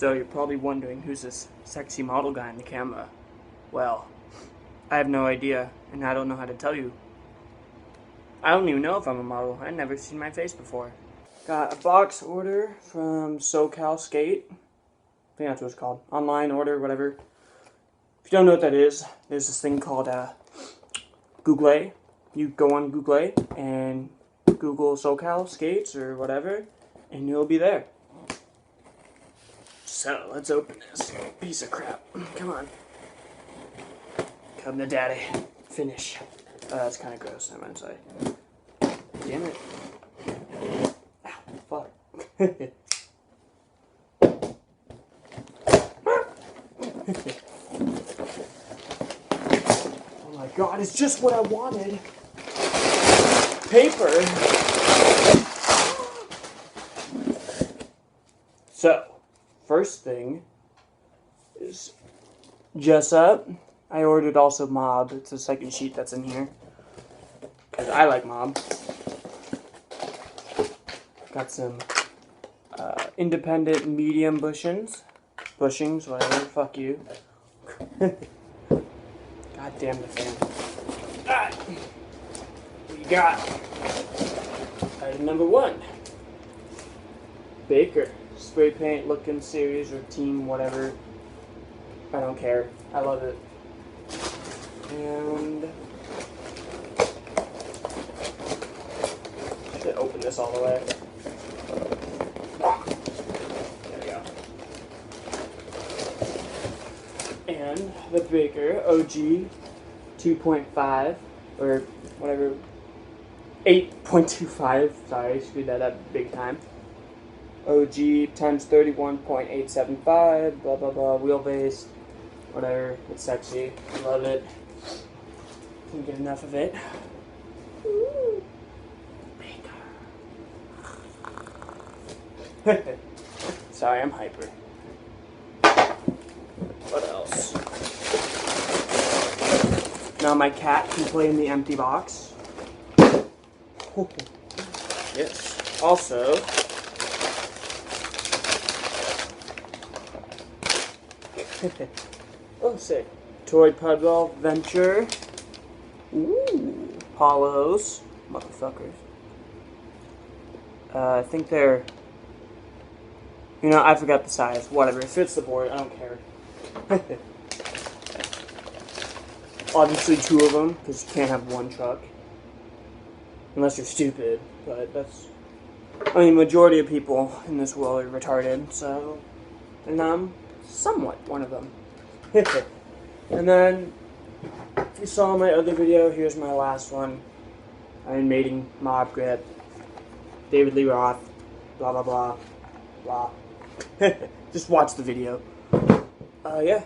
So you're probably wondering, who's this sexy model guy in the camera? Well, I have no idea, and I don't know how to tell you. I don't even know if I'm a model. I've never seen my face before. Got a box order from Socalskate. I think that's what it's called. Online order, whatever. If you don't know what that is, there's this thing called Google. You go on Google and Google SoCal skates or whatever, and you'll be there. So, let's open this piece of crap. Come on. Come to daddy. Finish. That's kind of gross, I might say. Damn it. Ow, fuck. Oh my god, it's just what I wanted. Paper. So, first thing is Jessup. I ordered also Mob. It's the second sheet that's in here. Because I like Mob. Got some independent medium bushings, whatever. Fuck you. God damn the fan. Alright. What you got? Item number 1. Baker. Spray paint looking series or team, whatever. I don't care. I love it. And I should open this all the way. There we go. And the Baker OG 2.5 or whatever, 8.25. Sorry, screwed that up big time. OG times 31.875. Blah blah blah. Wheelbase. Whatever. It's sexy. I love it. Can't get enough of it. Ooh. Baker. Sorry, I'm hyper. What else? Now my cat can play in the empty box. Yes. Also, oh, sick. Toy Puddle Venture. Ooh. Hollows. Motherfuckers. I think they're... You know, I forgot the size. Whatever. It fits the board. I don't care. Obviously 2 of them, because you can't have one truck. Unless you're stupid. But that's... I mean, majority of people in this world are retarded, so... And I'm somewhat one of them. And then, if you saw my other video, here's my last one. Iron Maiden, Mob Grip, David Lee Roth, blah blah blah, blah. Just watch the video. Yeah.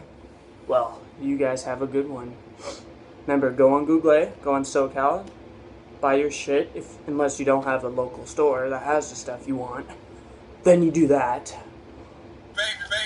Well, you guys have a good one. Remember, go on Google, go on SoCal, buy your shit, unless you don't have a local store that has the stuff you want. Then you do that. Baker.